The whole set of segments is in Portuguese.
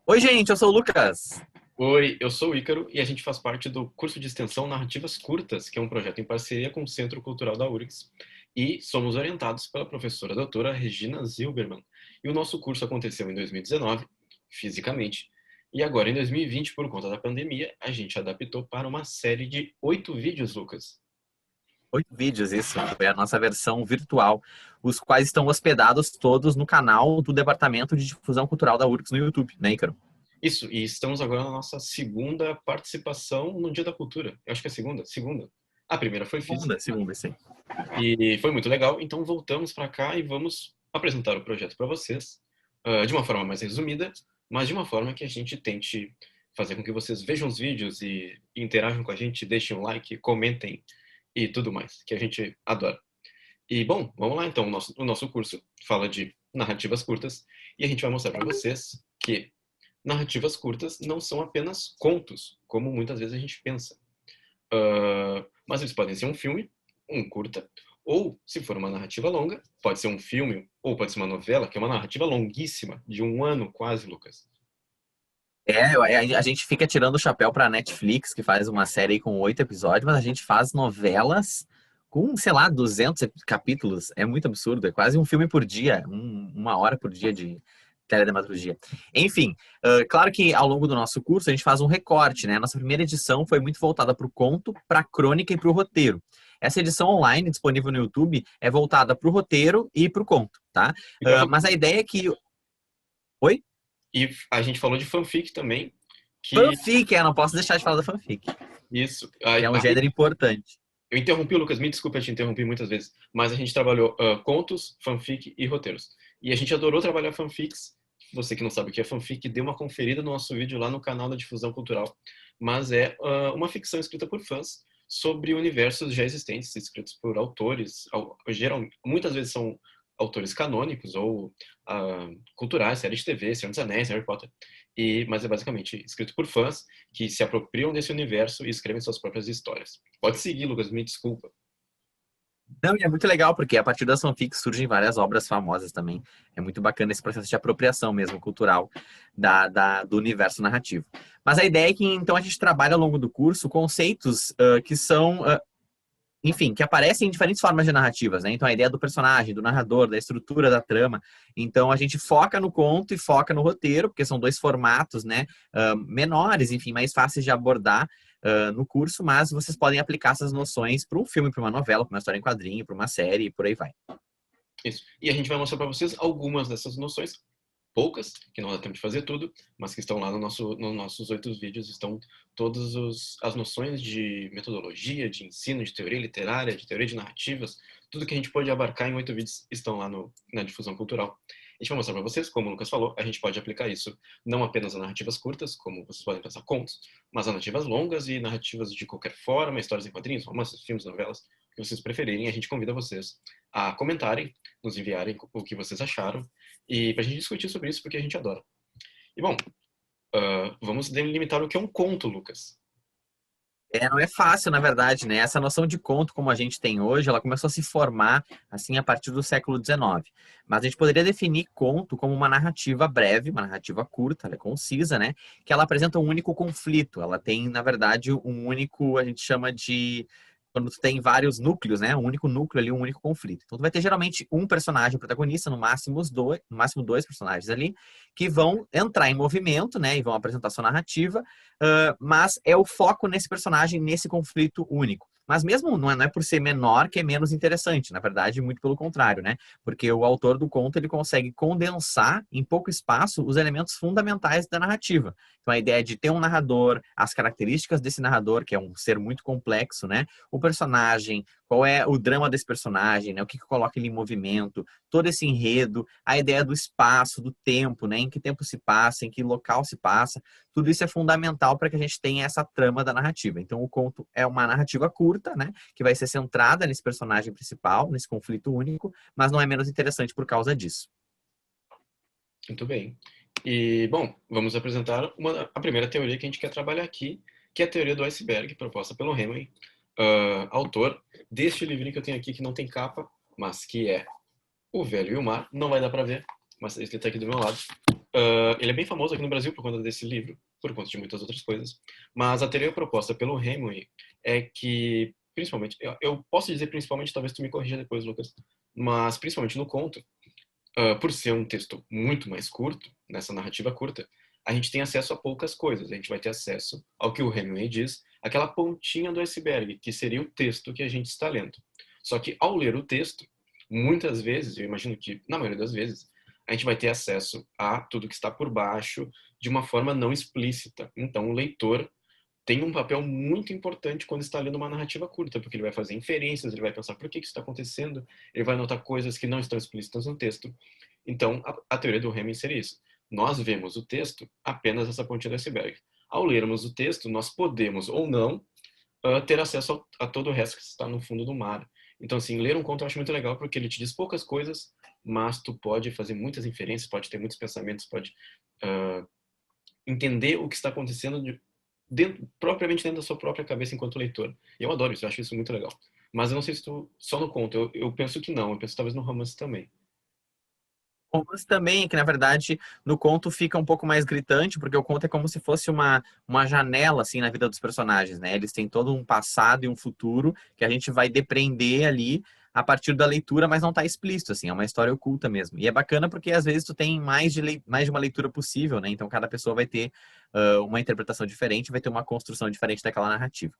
Oi, gente, eu sou o Lucas. Oi, eu sou o Ícaro e a gente faz parte do curso de extensão Narrativas Curtas, que é um projeto em parceria com o Centro Cultural da URGS, e somos orientados pela professora doutora Regina Zilberman. E o nosso curso aconteceu em 2019, fisicamente, e agora em 2020, por conta da pandemia, a gente adaptou para uma série de 8 vídeos, Lucas. 8 vídeos, isso. É a nossa versão virtual, os quais estão hospedados todos no canal do Departamento de Difusão Cultural da URGS no YouTube, né, Ícaro? Isso, e estamos agora na nossa segunda participação no Dia da Cultura. Eu acho que é a segunda? Segunda. A primeira foi física. Segunda, sim. E foi muito legal, então voltamos para cá e vamos apresentar o projeto para vocês, de uma forma mais resumida, mas de uma forma que a gente tente fazer com que vocês vejam os vídeos e interajam com a gente, deixem um like, comentem e tudo mais, que a gente adora. E bom, vamos lá então. O nosso curso fala de narrativas curtas e a gente vai mostrar para vocês que narrativas curtas não são apenas contos, como muitas vezes a gente pensa. Mas eles podem ser um filme, um curta, ou, se for uma narrativa longa, pode ser um filme ou pode ser uma novela, que é uma narrativa longuíssima, de um ano quase, Lucas. A gente fica tirando o chapéu pra Netflix, que faz uma série com 8 episódios, mas a gente faz novelas com, sei lá, 200 capítulos. É muito absurdo, é quase um filme por dia, uma hora por dia de teledramaturgia. Enfim, claro que ao longo do nosso curso a gente faz um recorte, né? Nossa primeira edição foi muito voltada para o conto, para a crônica e para o roteiro. Essa edição online, disponível no YouTube, é voltada para o roteiro e para o conto, tá? E pra Mas a ideia é que. Oi? E a gente falou de fanfic também, que Fanfic, não posso deixar de falar da fanfic, isso. que é um gênero importante. Eu interrompi, Lucas, me desculpa, eu te interrompi muitas vezes, mas a gente trabalhou contos, fanfic e roteiros. E a gente adorou trabalhar fanfics. Você que não sabe o que é fanfic, dê uma conferida no nosso vídeo lá no canal da Difusão Cultural. Mas é uma ficção escrita por fãs sobre universos já existentes, escritos por autores, muitas vezes são autores canônicos ou culturais, séries de TV, Senhor dos Anéis, Harry Potter. Mas é basicamente escrito por fãs que se apropriam desse universo e escrevem suas próprias histórias. Pode seguir, Lucas, me desculpa. Não, e é muito legal, porque a partir das fanfics surgem várias obras famosas também. É muito bacana esse processo de apropriação mesmo, cultural, do universo narrativo. Mas a ideia é que, então, a gente trabalha ao longo do curso conceitos que são enfim, que aparecem em diferentes formas de narrativas, né? Então, a ideia do personagem, do narrador, da estrutura da trama. Então, a gente foca no conto e foca no roteiro, porque são dois formatos, né? Menores, enfim, mais fáceis de abordar no curso, mas vocês podem aplicar essas noções para um filme, para uma novela, para uma história em quadrinho, para uma série e por aí vai. Isso. E a gente vai mostrar para vocês algumas dessas noções, poucas, que não dá tempo de fazer tudo, mas que estão lá nos nossos 8 vídeos, estão todas as noções de metodologia, de ensino, de teoria literária, de teoria de narrativas, tudo que a gente pode abarcar em 8 vídeos estão lá na difusão cultural. A gente vai mostrar para vocês, como o Lucas falou, a gente pode aplicar isso não apenas a narrativas curtas, como vocês podem pensar contos, mas a narrativas longas e narrativas de qualquer forma, histórias em quadrinhos, romances, filmes, novelas, o que vocês preferirem. A gente convida vocês a comentarem, nos enviarem o que vocês acharam e para a gente discutir sobre isso, porque a gente adora. E bom, vamos delimitar o que é um conto, Lucas. Não é fácil, na verdade, né? Essa noção de conto, como a gente tem hoje, ela começou a se formar, assim, a partir do século XIX. Mas a gente poderia definir conto como uma narrativa breve, uma narrativa curta, ela é concisa, né? Que ela apresenta um único conflito. Ela tem, na verdade, um único, a gente chama de quando tu tem vários núcleos, né? Um único núcleo ali, um único conflito. Então tu vai ter geralmente um personagem protagonista, no máximo no máximo dois personagens ali, que vão entrar em movimento, né? E vão apresentar sua narrativa, mas é o foco nesse personagem, nesse conflito único. Mas mesmo não é por ser menor que é menos interessante, na verdade, muito pelo contrário, né? Porque o autor do conto ele consegue condensar em pouco espaço os elementos fundamentais da narrativa. Então a ideia de ter um narrador, as características desse narrador, que é um ser muito complexo, né? O personagem, qual é o drama desse personagem, né? O que coloca ele em movimento, todo esse enredo, a ideia do espaço, do tempo, né? Em que tempo se passa, em que local se passa, tudo isso é fundamental para que a gente tenha essa trama da narrativa. Então, o conto é uma narrativa curta, né, que vai ser centrada nesse personagem principal, nesse conflito único, mas não é menos interessante por causa disso. Muito bem. E, bom, vamos apresentar a primeira teoria que a gente quer trabalhar aqui, que é a teoria do iceberg, proposta pelo Hemingway, autor deste livrinho que eu tenho aqui, que não tem capa, mas que é O Velho e o Mar. Não vai dar para ver, mas ele está aqui do meu lado. Ele é bem famoso aqui no Brasil por conta desse livro, por conta de muitas outras coisas. Mas a teoria proposta pelo Hemingway é que, principalmente, eu posso dizer principalmente, talvez tu me corrija depois, Lucas, mas principalmente no conto, por ser um texto muito mais curto, nessa narrativa curta, a gente tem acesso a poucas coisas. A gente vai ter acesso ao que o Hemingway diz, aquela pontinha do iceberg, que seria o texto que a gente está lendo. Só que ao ler o texto, muitas vezes, eu imagino que na maioria das vezes, a gente vai ter acesso a tudo que está por baixo de uma forma não explícita. Então, o leitor tem um papel muito importante quando está lendo uma narrativa curta, porque ele vai fazer inferências, ele vai pensar por que isso está acontecendo, ele vai notar coisas que não estão explícitas no texto. Então, a teoria do Hemingway seria isso. Nós vemos o texto apenas essa pontinha do iceberg. Ao lermos o texto, nós podemos ou não ter acesso a todo o resto que está no fundo do mar. Então, assim, ler um conto eu acho muito legal porque ele te diz poucas coisas, mas tu pode fazer muitas inferências, pode ter muitos pensamentos, pode entender o que está acontecendo propriamente dentro da sua própria cabeça enquanto leitor. E eu adoro isso, eu acho isso muito legal. Mas eu não sei se tu só no conto, eu penso que não, eu penso talvez no romance também. Mas também, que na verdade, no conto fica um pouco mais gritante, porque o conto é como se fosse uma janela, assim, na vida dos personagens, né? Eles têm todo um passado e um futuro que a gente vai depreender ali a partir da leitura, mas não tá explícito, assim, é uma história oculta mesmo. E é bacana porque, às vezes, tu tem mais de uma leitura possível, né? Então, cada pessoa vai ter uma interpretação diferente, vai ter uma construção diferente daquela narrativa.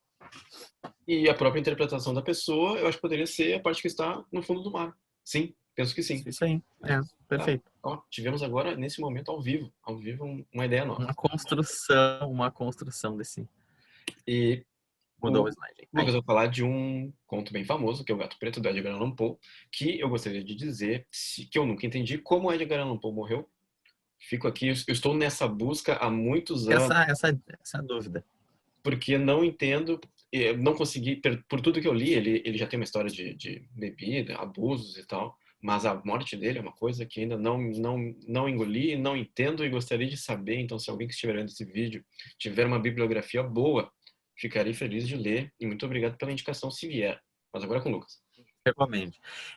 E a própria interpretação da pessoa, eu acho que poderia ser a parte que está no fundo do mar. Sim, penso que sim. Isso aí, Tá. perfeito. Ó, tivemos agora, nesse momento, ao vivo, uma ideia nova. Uma construção desse... E Mudou o o slide aí. Lucas vai falar de um conto bem famoso, que é o Gato Preto, do Edgar Allan Poe, que eu gostaria de dizer que eu nunca entendi como Edgar Allan Poe morreu. Fico aqui, eu estou nessa busca há muitos anos, Essa dúvida. porque não entendo, não consegui, por tudo que eu li, ele já tem uma história de bebida, abusos e tal, mas a morte dele é uma coisa que ainda não engoli, não entendo e gostaria de saber. Então, se alguém que estiver vendo esse vídeo tiver uma bibliografia boa, ficarei feliz de ler e muito obrigado pela indicação se vier. Mas agora é com o Lucas. Recomendo.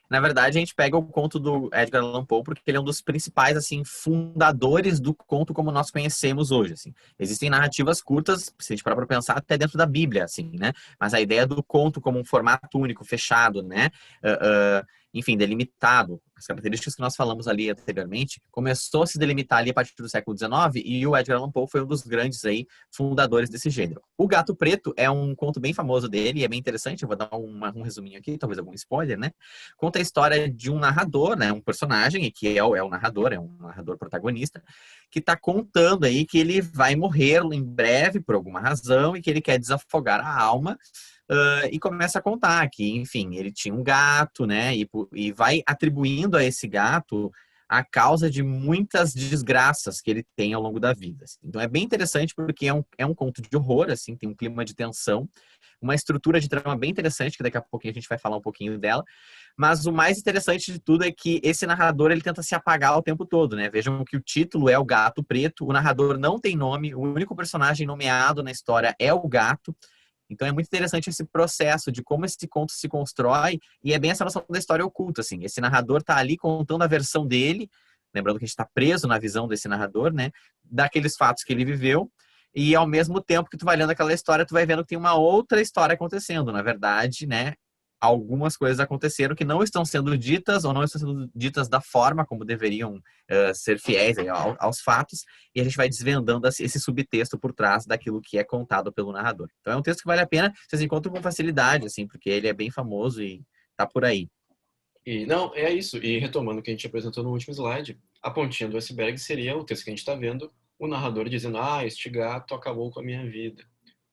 Na verdade, a gente pega o conto do Edgar Allan Poe porque ele é um dos principais, assim, fundadores do conto como nós conhecemos hoje, assim. Existem narrativas curtas, se a gente parar para pensar, até dentro da Bíblia, assim, né? Mas a ideia do conto como um formato único, fechado, né? Enfim, delimitado, as características que nós falamos ali anteriormente, começou a se delimitar ali a partir do século XIX e o Edgar Allan Poe foi um dos grandes aí fundadores desse gênero. O Gato Preto é um conto bem famoso dele e é bem interessante, eu vou dar um resuminho aqui, talvez algum spoiler, né? Conta a história de um narrador, né? Um personagem, que é o narrador, é um narrador protagonista, que está contando aí que ele vai morrer em breve por alguma razão e que ele quer desafogar a alma. E começa a contar que, enfim, ele tinha um gato, né? E vai atribuindo a esse gato a causa de muitas desgraças que ele tem ao longo da vida. Assim. Então é bem interessante porque é um conto de horror, assim, tem um clima de tensão, uma estrutura de trama bem interessante, que daqui a pouquinho a gente vai falar um pouquinho dela. Mas o mais interessante de tudo é que esse narrador ele tenta se apagar o tempo todo, né? Vejam que o título é o Gato Preto, o narrador não tem nome, o único personagem nomeado na história é o gato. Então é muito interessante esse processo de como esse conto se constrói e é bem essa noção da história oculta, assim. Esse narrador está ali contando a versão dele, lembrando que a gente está preso na visão desse narrador, né? Daqueles fatos que ele viveu e ao mesmo tempo que tu vai lendo aquela história, tu vai vendo que tem uma outra história acontecendo. Na verdade, né? Algumas coisas aconteceram que não estão sendo ditas ou não estão sendo ditas da forma como deveriam ser fiéis aí, aos fatos, e a gente vai desvendando esse subtexto por trás daquilo que é contado pelo narrador. Então é um texto que vale a pena, vocês encontram com facilidade, assim, porque ele é bem famoso e tá por aí. E não, é isso. E retomando o que a gente apresentou no último slide, a pontinha do iceberg seria o texto que a gente está vendo, o narrador dizendo: ah, este gato acabou com a minha vida.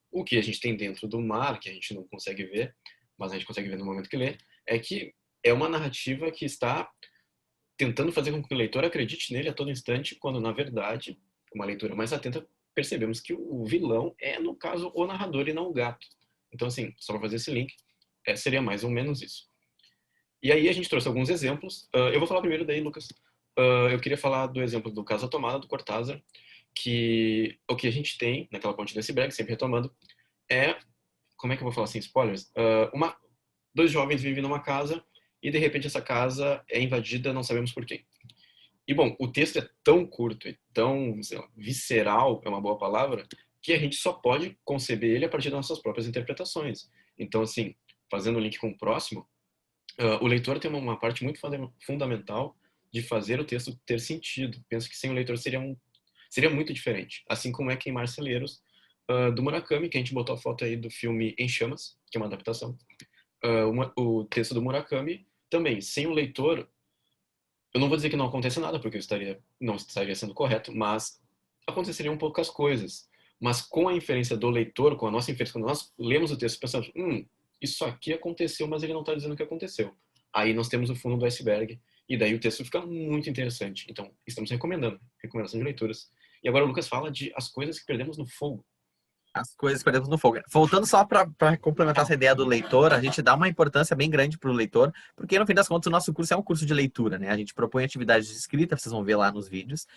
O que a gente tem dentro do mar, que a gente não consegue ver, mas a gente consegue ver no momento que lê, é que é uma narrativa que está tentando fazer com que o leitor acredite nele a todo instante, quando na verdade, uma leitura mais atenta, percebemos que o vilão é, no caso, o narrador e não o gato. Então, assim, só para fazer esse link, seria mais ou menos isso. E aí a gente trouxe alguns exemplos. Eu vou falar primeiro daí, Lucas. Eu queria falar do exemplo do Casa Tomada, do Cortázar, que o que a gente tem naquela ponte do iceberg, sempre retomando, é, como é que eu vou falar assim, spoilers? Dois jovens vivem numa casa e de repente essa casa é invadida, não sabemos por quem. E, bom, o texto é tão curto e tão, sei lá, visceral, é uma boa palavra, que a gente só pode conceber ele a partir das nossas próprias interpretações. Então, assim, fazendo o link com o próximo, o leitor tem uma parte muito fundamental de fazer o texto ter sentido. Penso que sem o leitor seria muito diferente. Assim como é Queimar Celeiros, do Murakami, que a gente botou a foto aí do filme Em Chamas, que é uma adaptação. O texto do Murakami também, sem o leitor, eu não vou dizer que não acontece nada, porque não estaria sendo correto, mas aconteceriam poucas coisas. Mas com a inferência do leitor, com a nossa inferência, quando nós lemos o texto, pensamos, isso aqui aconteceu, mas ele não está dizendo o que aconteceu. Aí nós temos o fundo do iceberg, e daí o texto fica muito interessante. Então, estamos recomendando, recomendação de leituras. E agora o Lucas fala de As Coisas que Perdemos no Fogo. As coisas que perdemos no fogo. Voltando só para complementar essa ideia do leitor, a gente dá uma importância bem grande para o leitor, porque no fim das contas o nosso curso é um curso de leitura, né? A gente propõe atividades de escrita, vocês vão ver lá nos vídeos,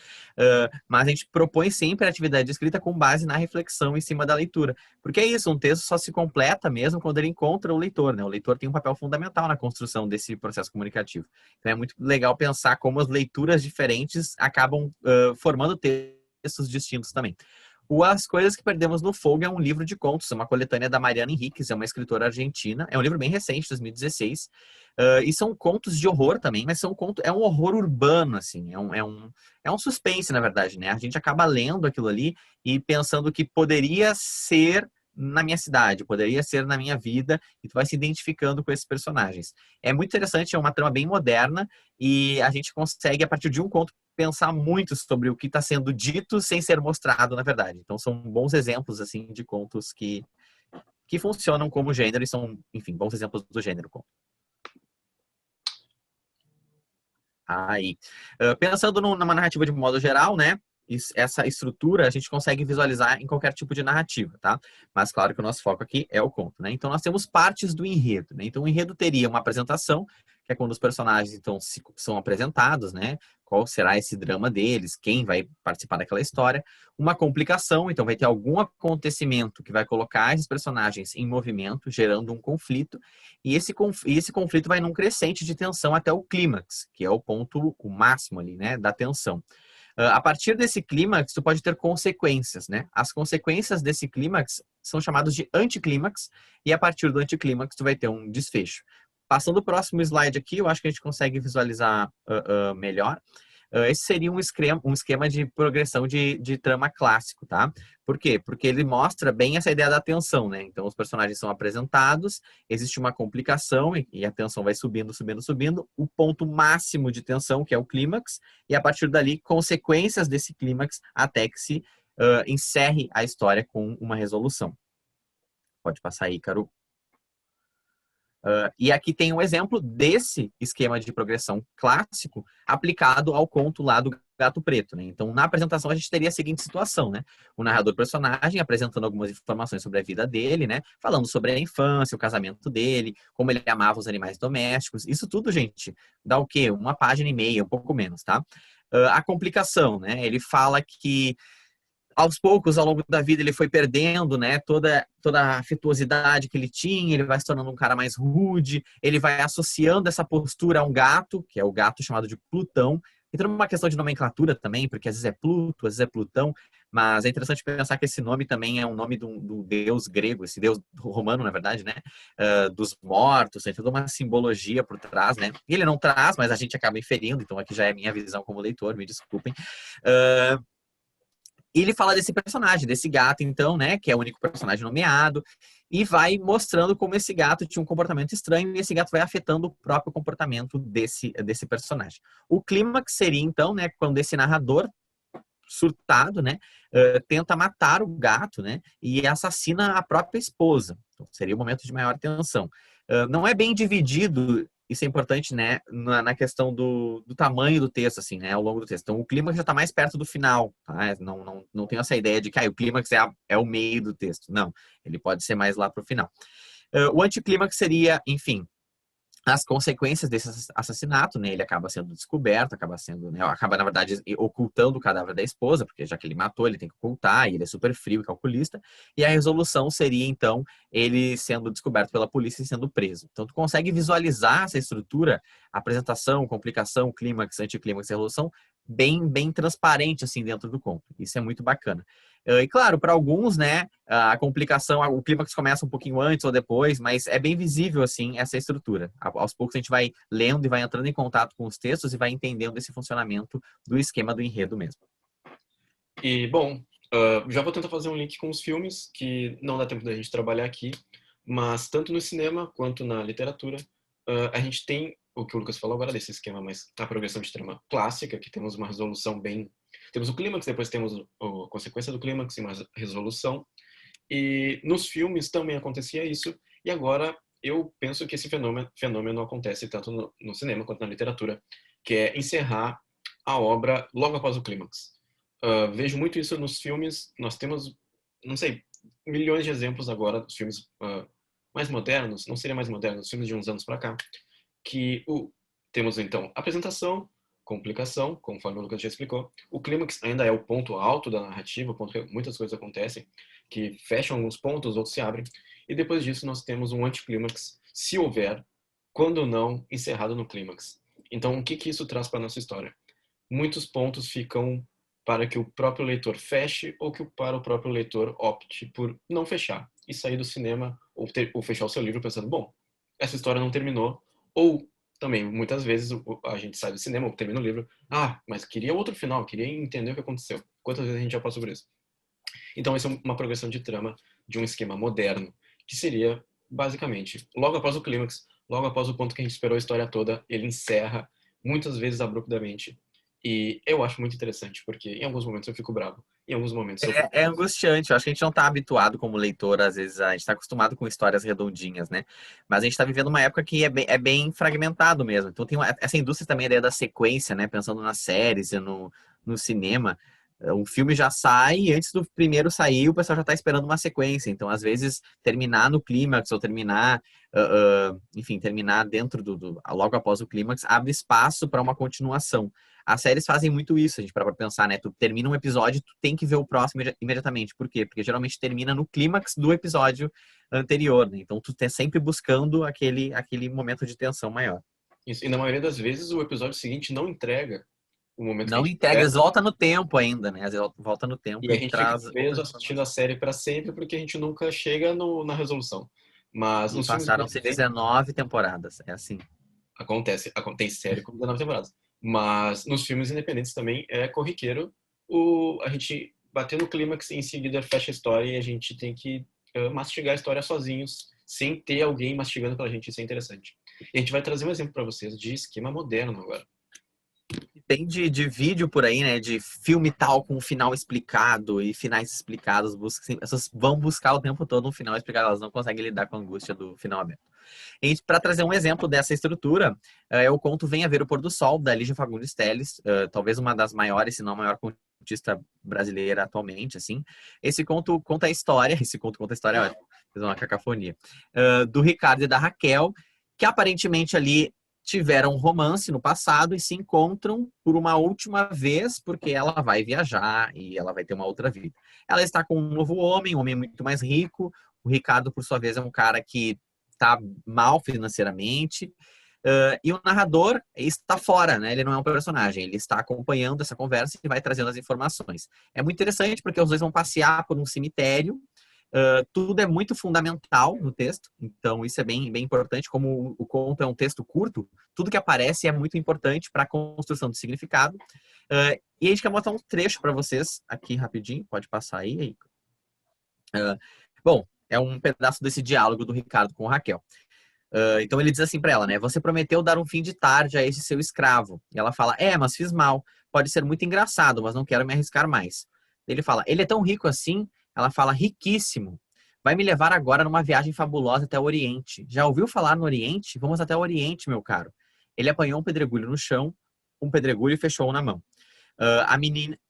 mas a gente propõe sempre a atividade de escrita com base na reflexão em cima da leitura. Porque é isso, um texto só se completa mesmo quando ele encontra o leitor, né? O leitor tem um papel fundamental na construção desse processo comunicativo. Então é muito legal pensar como as leituras diferentes acabam formando textos distintos também. As Coisas que Perdemos no Fogo é um livro de contos, é uma coletânea da Mariana Enríquez, é uma escritora argentina. É um livro bem recente, 2016. E são contos de horror também, mas é um horror urbano, assim. É um suspense, na verdade, né? A gente acaba lendo aquilo ali e pensando que poderia ser na minha cidade, poderia ser na minha vida, e tu vai se identificando com esses personagens. É muito interessante, é uma trama bem moderna, e a gente consegue, a partir de um conto, pensar muito sobre o que está sendo dito sem ser mostrado, na verdade. Então, são bons exemplos, assim, de contos que funcionam como gênero e são, enfim, bons exemplos do gênero. Aí, pensando numa narrativa de modo geral, né? Essa estrutura a gente consegue visualizar em qualquer tipo de narrativa, tá? Mas claro que o nosso foco aqui é o conto, né? Então nós temos partes do enredo, né? Então o enredo teria uma apresentação, que é quando os personagens então são apresentados, né? Qual será esse drama deles, quem vai participar daquela história. Uma complicação, então vai ter algum acontecimento que vai colocar esses personagens em movimento, gerando um conflito, e esse conflito vai num crescente de tensão até o clímax, que é o ponto o máximo ali, né, da tensão. A partir desse clímax, tu pode ter consequências, né? As consequências desse clímax são chamadas de anticlímax, e a partir do anticlímax tu vai ter um desfecho. Passando o próximo slide aqui, eu acho que a gente consegue visualizar melhor. Esse seria um esquema de progressão de trama clássico, tá? Por quê? Porque ele mostra bem essa ideia da tensão, né? Então, os personagens são apresentados, existe uma complicação e a tensão vai subindo, subindo, subindo. O ponto máximo de tensão, que é o clímax, e a partir dali, consequências desse clímax até que se encerre a história com uma resolução. Pode passar aí, Caro. E aqui tem um exemplo desse esquema de progressão clássico aplicado ao conto lá do Gato Preto, né? Então, na apresentação, a gente teria a seguinte situação, né? O narrador personagem apresentando algumas informações sobre a vida dele, né? Falando sobre a infância, o casamento dele, como ele amava os animais domésticos. Isso tudo, gente, dá o quê? Uma página e meia, um pouco menos, tá? A complicação, né? Ele fala que aos poucos, ao longo da vida, ele foi perdendo, né, toda a afetuosidade que ele tinha, ele vai se tornando um cara mais rude, ele vai associando essa postura a um gato, que é o gato chamado de Plutão. Entra numa questão de nomenclatura também, porque às vezes é Pluto, às vezes é Plutão, mas é interessante pensar que esse nome também é um nome do deus grego, esse deus romano, na verdade, né, dos mortos, tem toda uma simbologia por trás, né, e ele não traz, mas a gente acaba inferindo, então aqui já é minha visão como leitor, me desculpem. E ele fala desse personagem, desse gato, então, né, que é o único personagem nomeado, e vai mostrando como esse gato tinha um comportamento estranho, e esse gato vai afetando o próprio comportamento desse personagem. O clímax seria, então, né, quando esse narrador surtado, né, tenta matar o gato, né, e assassina a própria esposa. Então, seria o momento de maior tensão. Não é bem dividido, isso é importante, né, na questão do tamanho do texto, assim, né, ao longo do texto. Então, o clímax já está mais perto do final, tá? Não tenho essa ideia de que o clímax é o meio do texto. Não, ele pode ser mais lá para o final. O anticlímax seria, enfim, as consequências desse assassinato, né? Ele acaba sendo descoberto, acaba sendo, né? Acaba, na verdade, ocultando o cadáver da esposa, porque já que ele matou, ele tem que ocultar, e ele é super frio e calculista. E a resolução seria, então, ele sendo descoberto pela polícia e sendo preso. Então, tu consegue visualizar essa estrutura, apresentação, complicação, clímax, anticlímax e resolução, bem transparente, assim, dentro do conto. Isso é muito bacana. E claro, para alguns, né, a complicação, o clímax começa um pouquinho antes ou depois, mas é bem visível, assim, essa estrutura. Aos poucos a gente vai lendo e vai entrando em contato com os textos e vai entendendo esse funcionamento do esquema do enredo mesmo. E, bom, já vou tentar fazer um link com os filmes, que não dá tempo da gente trabalhar aqui, mas tanto no cinema quanto na literatura, a gente tem o que o Lucas falou agora desse esquema, mas a progressão de trama clássica, que temos uma resolução bem... Temos o clímax, depois temos a consequência do clímax e uma resolução. E nos filmes também acontecia isso, e agora eu penso que esse fenômeno acontece tanto no cinema quanto na literatura, que é encerrar a obra logo após o clímax. Vejo muito isso nos filmes, nós temos, não sei, milhões de exemplos agora dos filmes mais modernos, não seria mais modernos, filmes de uns anos para cá, que temos então apresentação, complicação, conforme o Lucas já explicou. O clímax ainda é o ponto alto da narrativa, o ponto que muitas coisas acontecem, que fecham alguns pontos, outros se abrem. E depois disso nós temos um anticlímax, se houver, quando não, encerrado no clímax. Então o que isso traz para a nossa história? Muitos pontos ficam para que o próprio leitor feche ou que para o próprio leitor opte por não fechar e sair do cinema ou fechar o seu livro pensando, bom, essa história não terminou, ou também, muitas vezes, a gente sai do cinema ou termina o livro, mas queria outro final, queria entender o que aconteceu. Quantas vezes a gente já passou por isso? Então, essa é uma progressão de trama de um esquema moderno, que seria, basicamente, logo após o clímax, logo após o ponto que a gente esperou a história toda, ele encerra, muitas vezes abruptamente. E eu acho muito interessante, porque em alguns momentos eu fico bravo, em alguns momentos eu fico... É angustiante, eu acho que a gente não está habituado como leitor, às vezes a gente está acostumado com histórias redondinhas, né? Mas a gente está vivendo uma época que é bem fragmentado mesmo. Então tem essa indústria também, a ideia da sequência, né? Pensando nas séries e no cinema. O filme já sai e antes do primeiro sair, o pessoal já está esperando uma sequência. Então, às vezes, terminar no clímax ou terminar, enfim, terminar dentro logo após o clímax, abre espaço para uma continuação. As séries fazem muito isso, a gente para pensar, né? Tu termina um episódio, tu tem que ver o próximo imediatamente. Por quê? Porque geralmente termina no clímax do episódio anterior, né? Então tu tá sempre buscando aquele momento de tensão maior. Isso. E na maioria das vezes o episódio seguinte não entrega o momento que a Não gente integra, espera. eles voltam no tempo ainda, né? Às vezes volta no tempo E a e gente fica traz preso outras assistindo a informações. série para sempre porque a gente nunca chega na resolução. Mas E nos filmes passaram-se 19 temporadas, é assim. acontece série com 19 temporadas. Mas nos filmes independentes também é corriqueiro a gente bater no clímax e em seguida fecha a história e a gente tem que mastigar a história sozinhos, sem ter alguém mastigando pra gente. Isso é interessante. E a gente vai trazer um exemplo para vocês de esquema moderno agora. Tem de vídeo por aí, né? De filme tal com um final explicado e finais explicados. As pessoas vão buscar o tempo todo um final explicado, elas não conseguem lidar com a angústia do final aberto. E para trazer um exemplo dessa estrutura, é o conto Venha Ver o Pôr do Sol, da Lígia Fagundes Telles, talvez uma das maiores, se não a maior contista brasileira atualmente, assim. Esse conto conta a história, fez uma cacofonia, do Ricardo e da Raquel, que aparentemente ali tiveram um romance no passado e se encontram por uma última vez, porque ela vai viajar e ela vai ter uma outra vida. Ela está com um novo homem, um homem muito mais rico. O Ricardo, por sua vez, é um cara que está mal financeiramente. E o narrador está fora, né? Ele não é um personagem, ele está acompanhando essa conversa e vai trazendo as informações. É muito interessante porque os dois vão passear por um cemitério. Tudo é muito fundamental no texto, então isso é bem importante. Como o conto é um texto curto, tudo que aparece é muito importante para a construção do significado. E a gente quer mostrar um trecho para vocês aqui rapidinho, pode passar aí. Bom, é um pedaço desse diálogo do Ricardo com o Raquel. Então ele diz assim para ela, né? Você prometeu dar um fim de tarde a esse seu escravo. E ela fala, mas fiz mal. Pode ser muito engraçado, mas não quero me arriscar mais. Ele fala, ele é tão rico assim? Ela fala, riquíssimo. Vai me levar agora numa viagem fabulosa até o Oriente. Já ouviu falar no Oriente? Vamos até o Oriente, meu caro. Ele apanhou um pedregulho no chão, um pedregulho e fechou-o na mão.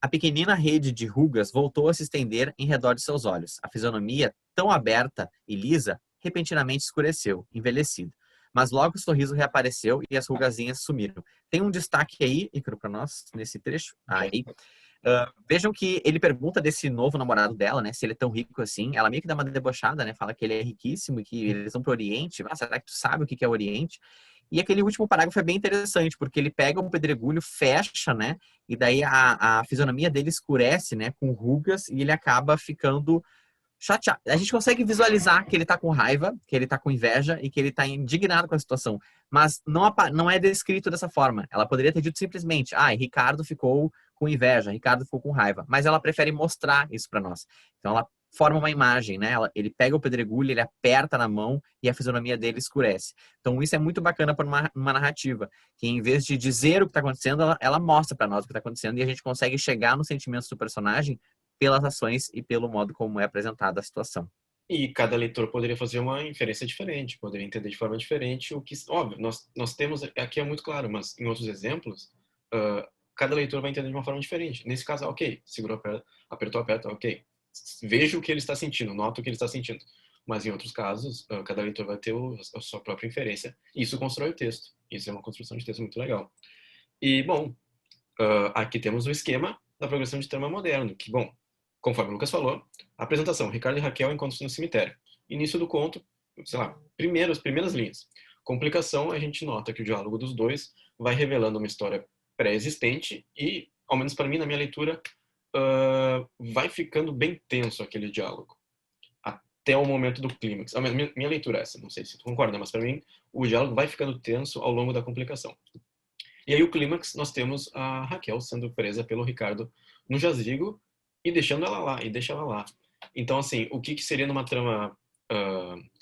A pequenina rede de rugas voltou a se estender em redor de seus olhos. A fisionomia, tão aberta e lisa, repentinamente escureceu, envelhecida. mas logo o sorriso reapareceu e as rugazinhas sumiram. Tem um destaque aí, Ícaro, para nós, nesse trecho. Aí. Vejam que ele pergunta desse novo namorado dela, né? Se ele é tão rico assim. Ela meio que dá uma debochada, né? Fala que ele é riquíssimo e que eles vão pro Oriente. Ah, será que tu sabe o que é o Oriente? E aquele último parágrafo é bem interessante, porque ele pega um pedregulho, fecha, né? E daí a fisionomia dele escurece, né? Com rugas e ele acaba ficando chateado. A gente consegue visualizar que ele tá com raiva, que ele tá com inveja e que ele tá indignado com a situação. Mas não é descrito dessa forma. Ela poderia ter dito simplesmente, Ricardo ficou com inveja, Ricardo ficou com raiva. Mas ela prefere mostrar isso para nós. Então ela forma uma imagem, né? Ele pega o pedregulho, ele aperta na mão e a fisionomia dele escurece. Então isso é muito bacana para uma narrativa, que em vez de dizer o que está acontecendo, ela mostra para nós o que está acontecendo e a gente consegue chegar nos sentimentos do personagem pelas ações e pelo modo como é apresentada a situação. E cada leitor poderia fazer uma inferência diferente, poderia entender de forma diferente o que... Óbvio, nós temos... Aqui é muito claro, mas em outros exemplos, cada leitor vai entender de uma forma diferente. Nesse caso, ok, segurou, apertou, aperta, ok. Vejo o que ele está sentindo, noto o que ele está sentindo. Mas em outros casos, cada leitor vai ter a sua própria inferência. E isso constrói o texto. Isso é uma construção de texto muito legal. E, bom, aqui temos o esquema da progressão de trama moderno, que, bom, conforme o Lucas falou, apresentação, Ricardo e Raquel encontram-se no cemitério. Início do conto, sei lá, primeiras linhas. Complicação, a gente nota que o diálogo dos dois vai revelando uma história pré-existente e, ao menos para mim, na minha leitura, vai ficando bem tenso aquele diálogo. Até o momento do clímax. Minha leitura é essa, não sei se tu concorda, mas para mim, o diálogo vai ficando tenso ao longo da complicação. E aí o clímax, nós temos a Raquel sendo presa pelo Ricardo no jazigo e deixando ela lá, e deixa ela lá. Então, assim, o que seria numa trama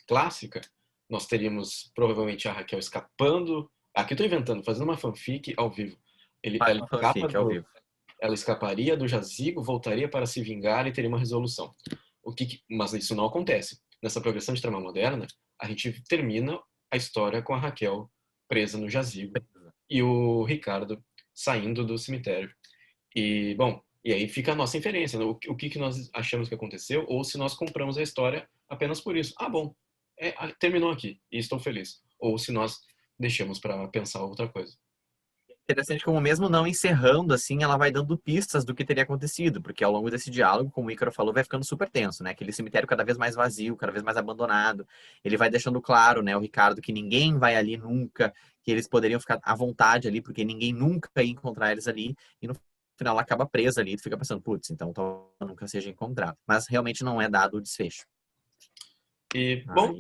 clássica? Nós teríamos provavelmente a Raquel escapando. Aqui eu tô inventando, fazendo uma fanfic ao vivo. Ela escaparia do jazigo, voltaria para se vingar e teria uma resolução. Mas isso não acontece. Nessa progressão de trama moderna, a gente termina a história com a Raquel presa no jazigo e o Ricardo saindo do cemitério. E, bom, e aí fica a nossa inferência, né? O que nós achamos que aconteceu, ou se nós compramos a história apenas por isso. Bom, terminou aqui, e estou feliz. Ou se nós deixamos para pensar outra coisa. Interessante como mesmo não encerrando, assim, ela vai dando pistas do que teria acontecido, porque ao longo desse diálogo, como o Ícaro falou, vai ficando super tenso, né? Aquele cemitério cada vez mais vazio, cada vez mais abandonado. Ele vai deixando claro, né, o Ricardo, que ninguém vai ali nunca, que eles poderiam ficar à vontade ali, porque ninguém nunca ia encontrar eles ali, e no final ela acaba presa ali, e tu fica pensando, putz, então talvez nunca seja encontrado. Mas realmente não é dado o desfecho. E, bom,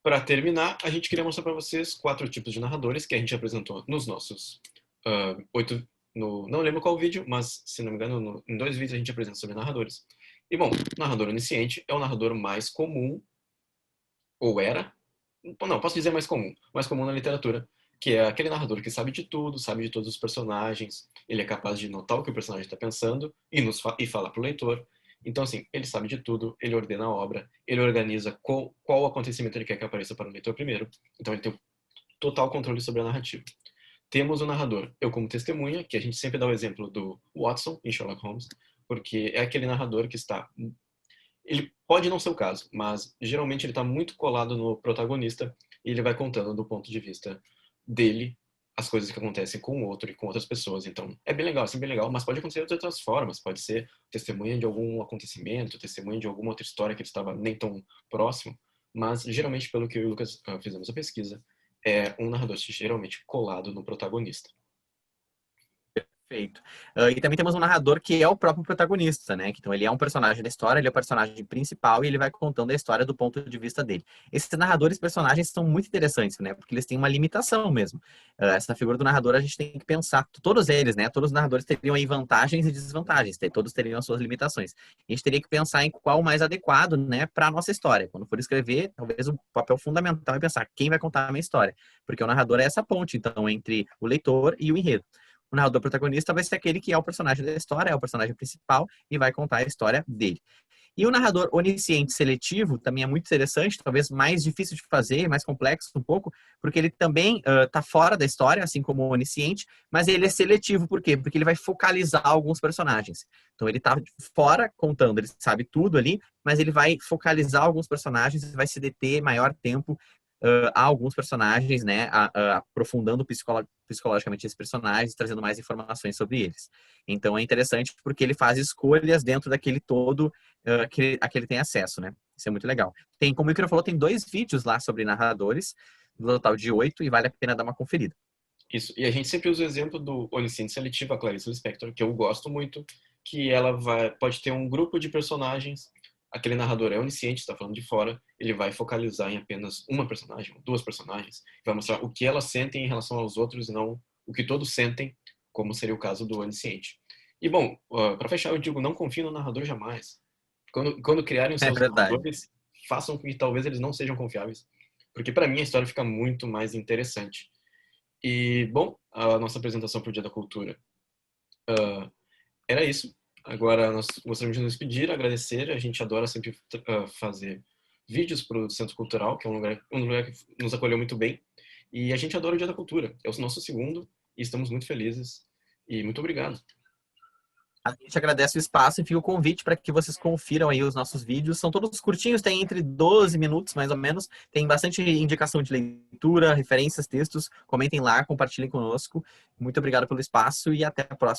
para terminar, a gente queria mostrar para vocês 4 tipos de narradores que a gente apresentou nos nossos 8, não lembro qual vídeo, mas se não me engano, em 2 vídeos a gente apresenta sobre narradores. E bom, narrador onisciente é o narrador mais comum, ou era, não, posso dizer mais comum na literatura, que é aquele narrador que sabe de tudo, sabe de todos os personagens, ele é capaz de notar o que o personagem está pensando e falar para o leitor. Então, assim, ele sabe de tudo, ele ordena a obra, ele organiza qual acontecimento ele quer que apareça para o leitor primeiro. Então, ele tem total controle sobre a narrativa. Temos o narrador, eu como testemunha, que a gente sempre dá o exemplo do Watson em Sherlock Holmes, porque é aquele narrador que está... Ele pode não ser o caso, mas geralmente ele está muito colado no protagonista e ele vai contando do ponto de vista dele as coisas que acontecem com o outro e com outras pessoas. Então, é bem legal, assim, bem legal, mas pode acontecer de outras formas. Pode ser testemunha de algum acontecimento, testemunha de alguma outra história que ele estava nem tão próximo, mas geralmente, pelo que eu e o Lucas fizemos a pesquisa, é um narrador geralmente colado no protagonista. Perfeito. E também temos um narrador que é o próprio protagonista, né? Então ele é um personagem da história, ele é o personagem principal e ele vai contando a história do ponto de vista dele. Esses narradores personagens são muito interessantes, né? Porque eles têm uma limitação mesmo. Essa figura do narrador a gente tem que pensar, todos eles, né? Todos os narradores teriam aí vantagens e desvantagens, todos teriam as suas limitações. A gente teria que pensar em qual o mais adequado, né, para a nossa história. Quando for escrever, talvez o papel fundamental é pensar quem vai contar a minha história, porque o narrador é essa ponte, então, entre o leitor e o enredo. O narrador protagonista vai ser aquele que é o personagem da história, é o personagem principal e vai contar a história dele. E o narrador onisciente seletivo também é muito interessante, talvez mais difícil de fazer, mais complexo um pouco, porque ele também está fora da história, assim como o onisciente, mas ele é seletivo, por quê? Porque ele vai focalizar alguns personagens. Então ele está fora contando, ele sabe tudo ali, mas ele vai focalizar alguns personagens e vai se deter maior tempo há alguns personagens, né, aprofundando psicologicamente esses personagens, trazendo mais informações sobre eles. Então é interessante porque ele faz escolhas dentro daquele todo a que ele tem acesso, né? Isso é muito legal. Tem, como o Icaro falou, tem 2 vídeos lá sobre narradores, no total de 8, e vale a pena dar uma conferida. Isso. E a gente sempre usa o exemplo do Onisciente Seletivo, a Clarice Lispector, que eu gosto muito, que ela pode ter um grupo de personagens, aquele narrador é onisciente, está falando de fora, ele vai focalizar em apenas uma personagem, 2 personagens, vai mostrar o que elas sentem em relação aos outros e não o que todos sentem, como seria o caso do onisciente. E bom, para fechar, eu digo, não confie no narrador jamais. Quando criarem os É seus verdade. narradores, façam com que talvez eles não sejam confiáveis, porque para mim a história fica muito mais interessante. E, bom, a nossa apresentação para o Dia da Cultura era isso. Agora nós gostaríamos de nos despedir, agradecer. A gente adora sempre fazer vídeos para o Centro Cultural, que é um lugar que nos acolheu muito bem. E a gente adora o Dia da Cultura. É o nosso segundo e estamos muito felizes. E muito obrigado. A gente agradece o espaço e fica o convite para que vocês confiram aí os nossos vídeos. São todos curtinhos, tem entre 12 minutos, mais ou menos. Tem bastante indicação de leitura, referências, textos. Comentem lá, compartilhem conosco. Muito obrigado pelo espaço e até a próxima.